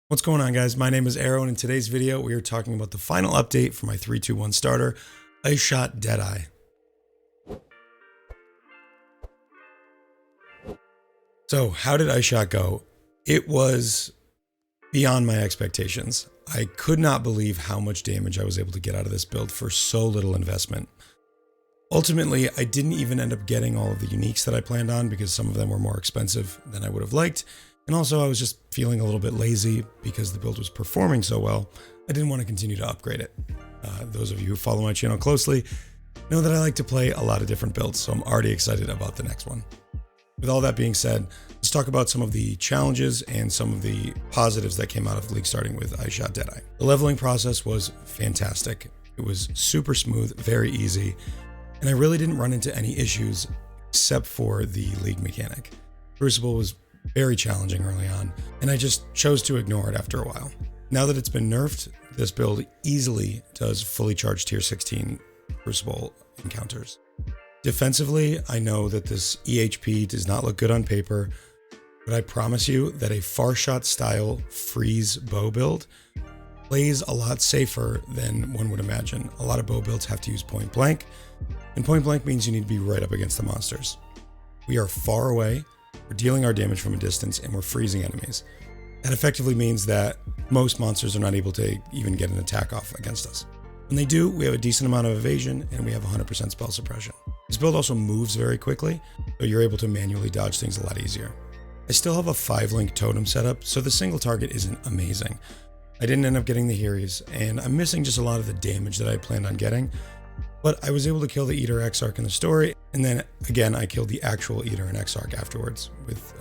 What's going on, guys? My name is Arrow, and in today's video we are talking about the final update for my 3.21 starter, Ice Shot Deadeye. So how did Ice Shot go? It was beyond my expectations. I could not believe how much damage I was able to get out of this build for so little investment. Ultimately, I didn't even end up getting all of the uniques that I planned on because some of them were more expensive than I would have liked. And also I was just feeling a little bit lazy because the build was performing so well. I didn't want to continue to upgrade it. Those of you who follow my channel closely know that I like to play a lot of different builds, so I'm already excited about the next one. With all that being said, let's talk about some of the challenges and some of the positives that came out of League starting with Ice Shot Deadeye. The leveling process was fantastic. It was super smooth, very easy, and I really didn't run into any issues except for the League mechanic. Crucible was very challenging early on, and I just chose to ignore it after a while. Now that it's been nerfed, this build easily does fully charged tier 16 Crucible encounters. Defensively, I know that this EHP does not look good on paper, but I promise you that a far shot style freeze bow build plays a lot safer than one would imagine. A lot of bow builds have to use point blank, and point blank means you need to be right up against the monsters. We are far away, we're dealing our damage from a distance, and we're freezing enemies. That effectively means that most monsters are not able to even get an attack off against us. When they do, we have a decent amount of evasion, and we have 100% spell suppression. This build also moves very quickly, so you're able to manually dodge things a lot easier. I still have a 5-link totem setup, so the single target isn't amazing. I didn't end up getting the Heries, and I'm missing just a lot of the damage that I planned on getting. But I was able to kill the Eater Exarch in the story, and then again I killed the actual Eater and Exarch afterwards with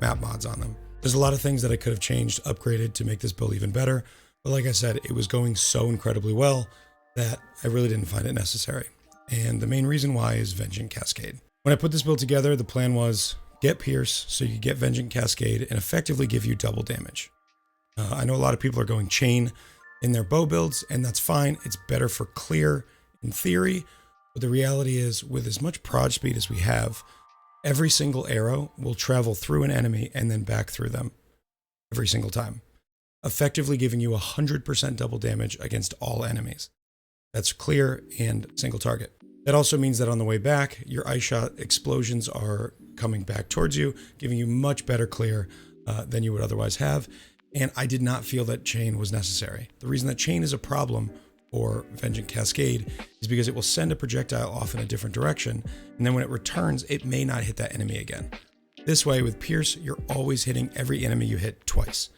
map mods on them. There's a lot of things that I could have changed, upgraded to make this build even better, but like I said, it was going so incredibly well that I really didn't find it necessary. And the main reason why is Vengeant Cascade. When I put this build together, the plan was get Pierce so you could get Vengeant Cascade and effectively give you double damage. I know a lot of people are going chain in their bow builds, and that's fine. It's better for clear in theory, but the reality is with as much prod speed as we have, every single arrow will travel through an enemy and then back through them every single time, effectively giving you 100% double damage against all enemies. That's clear and single target. That also means that on the way back, your Ice Shot explosions are coming back towards you, giving you much better clear than you would otherwise have. And I did not feel that chain was necessary. The reason that chain is a problem or Vengeant Cascade is because it will send a projectile off in a different direction, and then when it returns, it may not hit that enemy again. This way, with Pierce, you're always hitting every enemy you hit twice.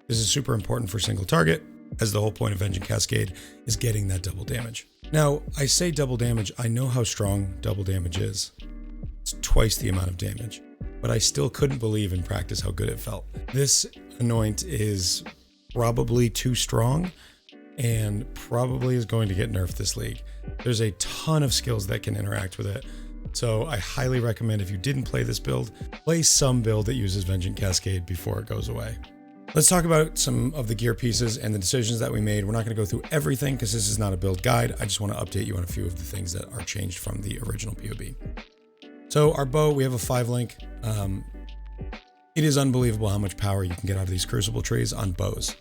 This is super important for single target, as the whole point of Vengeant Cascade is getting that double damage. Now, I say double damage, I know how strong double damage is. It's twice the amount of damage, but I still couldn't believe in practice how good it felt. This anoint is probably too strong, and probably is going to get nerfed this league. There's a ton of skills that can interact with it, so I highly recommend if you didn't play this build, play some build that uses Vengeant Cascade before it goes away. Let's talk about some of the gear pieces and the decisions that we made. We're not going to go through everything because this is not a build guide. I just want to update you on a few of the things that are changed from the original PoB. So our bow, we have a 5-link. It is unbelievable how much power you can get out of these Crucible trees on bows.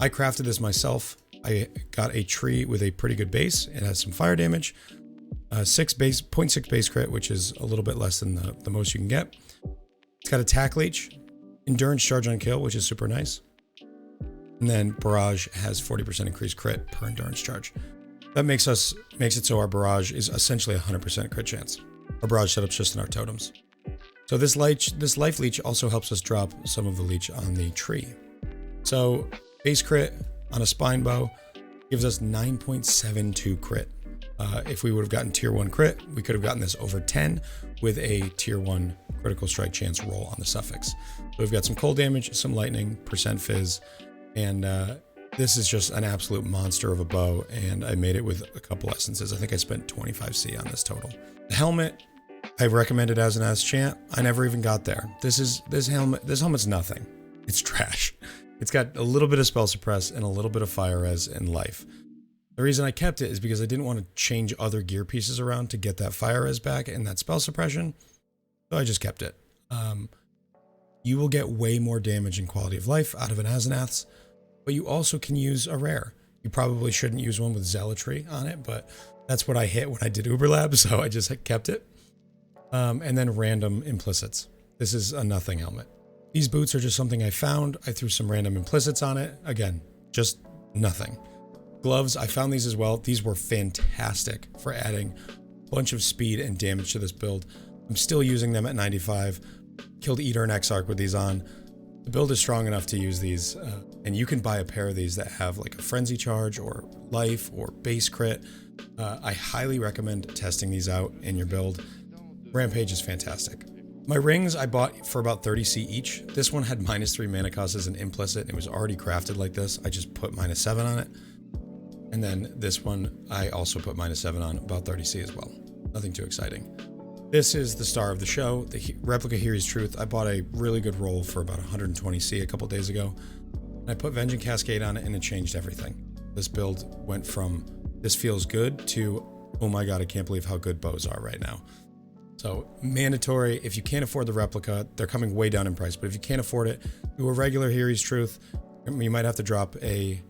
I crafted this myself. I got a tree with a pretty good base. It has some fire damage, 0.6 base crit, which is a little bit less than the most you can get. It's got attack leech, endurance charge on kill, which is super nice. And then barrage has 40% increased crit per endurance charge. That makes it so our barrage is essentially 100% crit chance. Our barrage setup's just in our totems. So this life leech also helps us drop some of the leech on the tree. So base crit on a spine bow gives us 9.72 crit. If we would have gotten tier 1 crit, we could have gotten this over 10 with a tier 1 critical strike chance roll on the suffix. So we've got some cold damage, some lightning, percent fizz, and this is just an absolute monster of a bow, and I made it with a couple essences. I think I spent 25C on this total. The helmet, I recommended as an chant. I never even got there. This helmet's nothing. It's trash. It's got a little bit of spell suppress and a little bit of fire res and life. The reason I kept it is because I didn't want to change other gear pieces around to get that fire res back and that spell suppression. So I just kept it. you will get way more damage and quality of life out of an Asenath's, but you also can use a rare. You probably shouldn't use one with Zealotry on it, but that's what I hit when I did Uber Lab, so I just kept it. And then random implicits. This is a nothing helmet. These boots are just something I found. I threw some random implicits on it. Again, just nothing. Gloves, I found these as well. These were fantastic for adding a bunch of speed and damage to this build. I'm still using them at 95. Killed Eater and Exarch with these on. The build is strong enough to use these, and you can buy a pair of these that have like a frenzy charge or life or base crit. I highly recommend testing these out in your build. Rampage is fantastic. My rings I bought for about 30C each. This one had -3 mana cost as an implicit. It was already crafted like this. I just put -7 on it. And then this one I also put -7 on, about 30C as well. Nothing too exciting. This is the star of the show, the Replica Here's Truth. I bought a really good roll for about 120C a couple days ago. And I put Vengeant Cascade on it and it changed everything. This build went from this feels good to, oh my god, I can't believe how good bows are right now. So mandatory, if you can't afford the replica, they're coming way down in price, but if you can't afford it, do a regular Here's Truth. You might have to drop an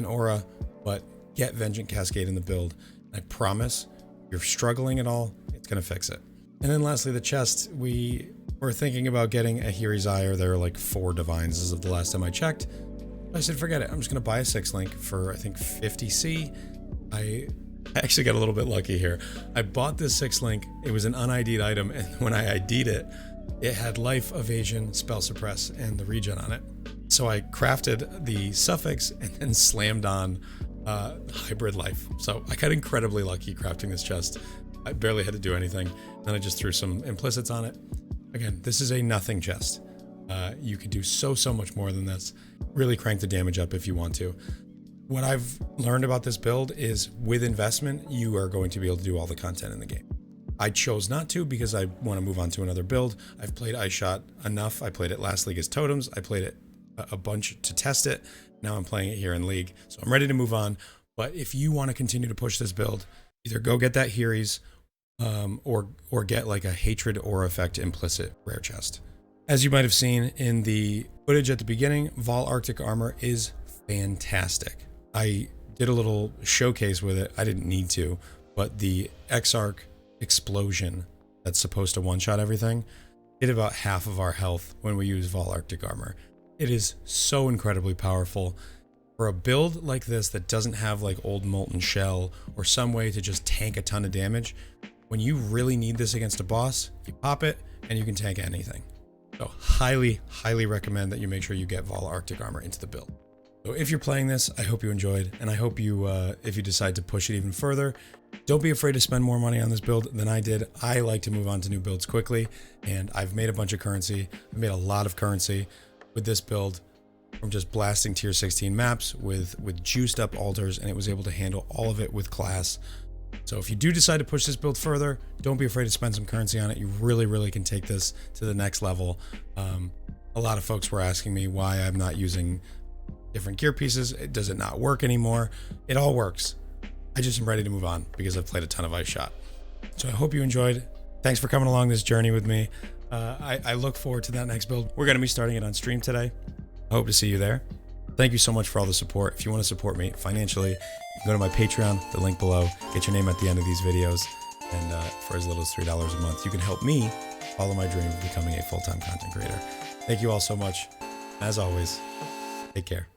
aura, but get Vengeant Cascade in the build. I promise, if you're struggling at all, it's going to fix it. And then lastly, the chest, we were thinking about getting a Here's Eye, or there are like 4 divines as of the last time I checked. I said, forget it. I'm just going to buy a 6-link for, I think, 50C. I actually got a little bit lucky here. I bought this 6-link. It was an un-ID'd item, and when I ID'd it, it had life, evasion, spell suppress, and the regen on it. So I crafted the suffix and then slammed on hybrid life. So I got incredibly lucky crafting this chest. I barely had to do anything. Then I just threw some implicits on it. Again, this is a nothing chest. You could do so much more than this. Really crank the damage up if you want to. What I've learned about this build is with investment, you are going to be able to do all the content in the game. I chose not to because I want to move on to another build. I've played Ice Shot enough. I played it last league as Totems. I played it a bunch to test it. Now I'm playing it here in League. So I'm ready to move on. But if you want to continue to push this build, either go get that Here's or get like a Hatred Aura Effect implicit rare chest. As you might have seen in the footage at the beginning, Vaal Arctic Armor is fantastic. I did a little showcase with it. I didn't need to, but the Exarch explosion that's supposed to one-shot everything did about half of our health when we use Vaal Arctic Armor. It is so incredibly powerful. For a build like this that doesn't have like old Molten Shell or some way to just tank a ton of damage, when you really need this against a boss, you pop it and you can tank anything. So highly recommend that you make sure you get Vaal Arctic Armor into the build. So if you're playing this, I hope you enjoyed, and I hope you, if you decide to push it even further, don't be afraid to spend more money on this build than I did. I like to move on to new builds quickly, and I've made a bunch of currency. I've made a lot of currency with this build from just blasting tier 16 maps with juiced up altars, and it was able to handle all of it with class. So if you do decide to push this build further, don't be afraid to spend some currency on it. You really can take this to the next level. A lot of folks were asking me why I'm not using different gear pieces. Does it not work anymore? It all works. I just am ready to move on because I've played a ton of Ice Shot. So I hope you enjoyed. Thanks for coming along this journey with me. I look forward to that next build. We're going to be starting it on stream today. I hope to see you there. Thank you so much for all the support. If you want to support me financially, you can go to my Patreon, the link below, get your name at the end of these videos. And for as little as $3 a month, you can help me follow my dream of becoming a full-time content creator. Thank you all so much. As always, take care.